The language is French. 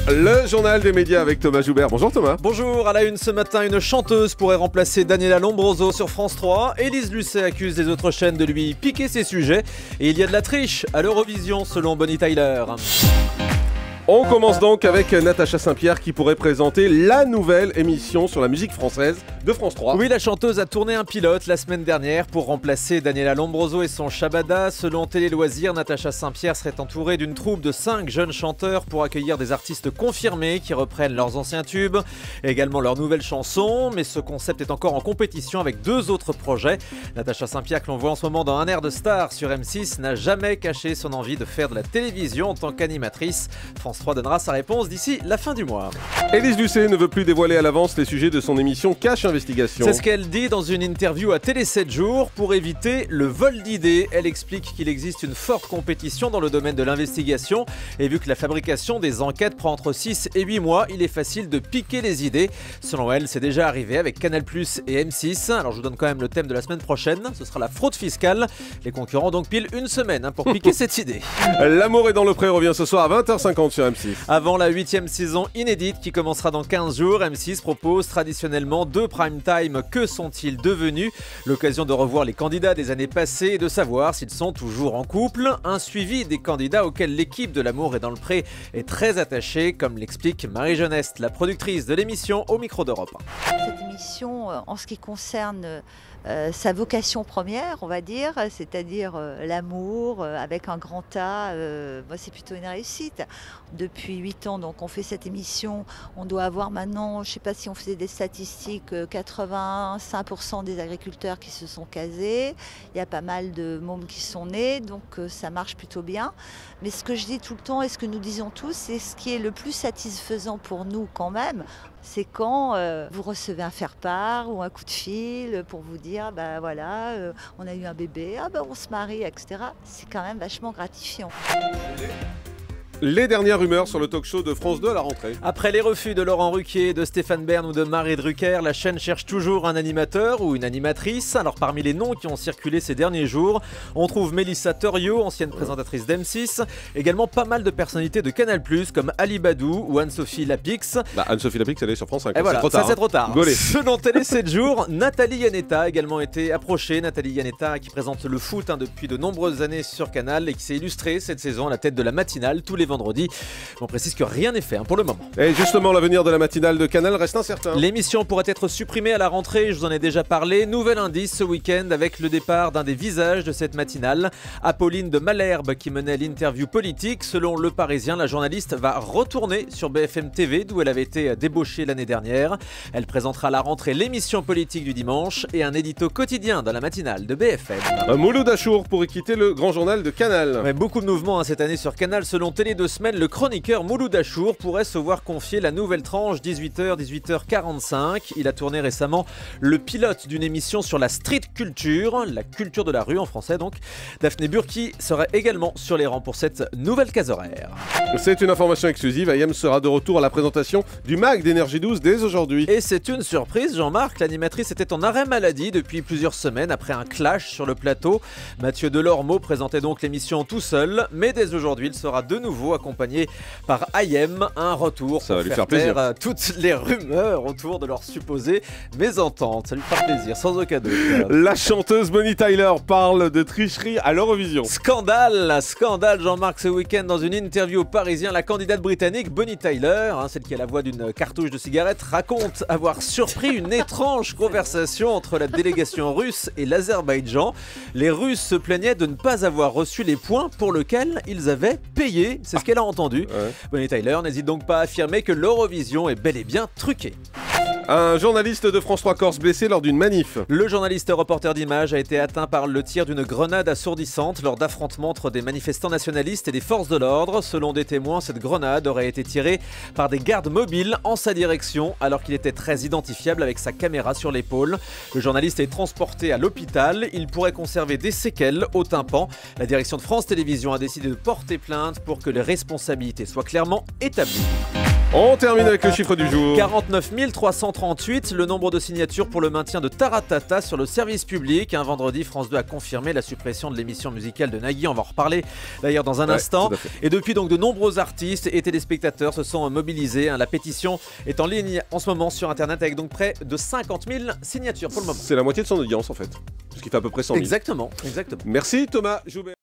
Le journal des médias avec Thomas Joubert. Bonjour Thomas. Bonjour, à la une ce matin, une chanteuse pourrait remplacer Daniela Lombroso sur France 3. Élise Lucet accuse les autres chaînes de lui piquer ses sujets. Et il y a de la triche à l'Eurovision selon Bonnie Tyler. On commence donc avec Natacha Saint-Pierre qui pourrait présenter la nouvelle émission sur la musique française de France 3. Oui, la chanteuse a tourné un pilote la semaine dernière pour remplacer Daniela Lombroso et son Shabada. Selon Télé Loisirs, Natacha Saint-Pierre serait entourée d'une troupe de 5 jeunes chanteurs pour accueillir des artistes confirmés qui reprennent leurs anciens tubes, et également leurs nouvelles chansons. Mais ce concept est encore en compétition avec 2 autres projets. Natacha Saint-Pierre, que l'on voit en ce moment dans Un air de star sur M6, n'a jamais caché son envie de faire de la télévision en tant qu'animatrice. France 3 donnera sa réponse d'ici la fin du mois. Élise Lucet ne veut plus dévoiler à l'avance les sujets de son émission Cache Investigation. C'est ce qu'elle dit dans une interview à Télé 7 jours pour éviter le vol d'idées. Elle explique qu'il existe une forte compétition dans le domaine de l'investigation et vu que la fabrication des enquêtes prend entre 6 et 8 mois, il est facile de piquer les idées. Selon elle, c'est déjà arrivé avec Canal+ et M6. Alors je vous donne quand même le thème de la semaine prochaine, ce sera la fraude fiscale. Les concurrents donc pile une semaine pour piquer cette idée. L'amour est dans le pré revient ce soir à 20h50 sur M6. Avant la 8e saison inédite qui commencera dans 15 jours, M6 propose traditionnellement 2 prime time. Que sont-ils devenus? L'occasion de revoir les candidats des années passées et de savoir s'ils sont toujours en couple. Un suivi des candidats auxquels l'équipe de L'amour est dans le pré est très attachée, comme l'explique Marie Geneste, la productrice de l'émission au micro d'Europe. Cette émission, en ce qui concerne sa vocation première, on va dire, c'est-à-dire l'amour avec un grand A, moi c'est plutôt une réussite. Depuis 8 ans, donc on fait cette émission, on doit avoir maintenant, je ne sais pas si on faisait des statistiques, 85% des agriculteurs qui se sont casés, il y a pas mal de mômes qui sont nés, donc ça marche plutôt bien. Mais ce que je dis tout le temps et ce que nous disons tous, c'est ce qui est le plus satisfaisant pour nous quand même, c'est quand vous recevez un faire-part ou un coup de fil pour vous dire bah voilà, on a eu un bébé, ah bah on se marie, etc. C'est quand même vachement gratifiant. Les dernières rumeurs sur le talk-show de France 2 à la rentrée. Après les refus de Laurent Ruquier, de Stéphane Bern ou de Marie Drucker, la chaîne cherche toujours un animateur ou une animatrice. Alors parmi les noms qui ont circulé ces derniers jours, on trouve Mélissa Thoriot, ancienne présentatrice d'M6, également pas mal de personnalités de Canal+, comme Ali Badou ou Anne-Sophie Lapix. Anne-Sophie Lapix, elle est sur France 5. Et voilà, c'est trop tard. Ça c'est trop tard. Gaulé. Selon Télé 7 jours, Nathalie Yanetta a également été approchée. Nathalie Yanetta qui présente le foot depuis de nombreuses années sur Canal et qui s'est illustrée cette saison à la tête de la matinale tous les vendredis. On précise que rien n'est fait pour le moment. Et justement, l'avenir de la matinale de Canal reste incertain. L'émission pourrait être supprimée à la rentrée, je vous en ai déjà parlé. Nouvel indice ce week-end avec le départ d'un des visages de cette matinale, Apolline de Malherbe qui menait l'interview politique. Selon Le Parisien, la journaliste va retourner sur BFM TV d'où elle avait été débauchée l'année dernière. Elle présentera à la rentrée l'émission politique du dimanche et un édito quotidien dans la matinale de BFM. Mouloud Achour pourrait quitter le grand journal de Canal. Mais beaucoup de mouvements cette année sur Canal. Selon Télé 2 semaines, le chroniqueur Mouloud Achour pourrait se voir confier la nouvelle tranche 18h, 18h45. Il a tourné récemment le pilote d'une émission sur la street culture, la culture de la rue en français donc. Daphné Burki serait également sur les rangs pour cette nouvelle case horaire. C'est une information exclusive, Ayem sera de retour à la présentation du MAG d'Énergie 12 dès aujourd'hui. Et c'est une surprise, Jean-Marc, l'animatrice était en arrêt maladie depuis plusieurs semaines après un clash sur le plateau. Mathieu Delormeau présentait donc l'émission tout seul, mais dès aujourd'hui il sera de nouveau accompagné par Ayem, un retour ça pour va lui faire plaisir. Toutes les rumeurs autour de leur supposée mésentente. Ça lui fera plaisir, sans aucun doute. La chanteuse Bonnie Tyler parle de tricherie à l'Eurovision. Scandale Jean-Marc ce week-end dans une interview au Parisien. La candidate britannique Bonnie Tyler, celle qui a la voix d'une cartouche de cigarette, raconte avoir surpris une étrange conversation entre la délégation russe et l'Azerbaïdjan. Les Russes se plaignaient de ne pas avoir reçu les points pour lesquels ils avaient payé. C'est ce qu'elle a entendu. Ouais. Bonnie Tyler n'hésite donc pas à affirmer que l'Eurovision est bel et bien truquée. Un journaliste de France 3 Corse blessé lors d'une manif. Le journaliste reporter d'images a été atteint par le tir d'une grenade assourdissante lors d'affrontements entre des manifestants nationalistes et des forces de l'ordre. Selon des témoins, cette grenade aurait été tirée par des gardes mobiles en sa direction alors qu'il était très identifiable avec sa caméra sur l'épaule. Le journaliste est transporté à l'hôpital. Il pourrait conserver des séquelles au tympan. La direction de France Télévisions a décidé de porter plainte pour que les responsabilités soient clairement établies. On termine avec le chiffre du jour. 49 338, le nombre de signatures pour le maintien de Taratata sur le service public. Un vendredi, France 2 a confirmé la suppression de l'émission musicale de Nagui. On va en reparler d'ailleurs dans un instant. Et depuis donc, de nombreux artistes et téléspectateurs se sont mobilisés. La pétition est en ligne en ce moment sur Internet avec donc près de 50 000 signatures pour le moment. C'est la moitié de son audience en fait, ce qui fait à peu près 100 000. Exactement. Merci Thomas Joubert.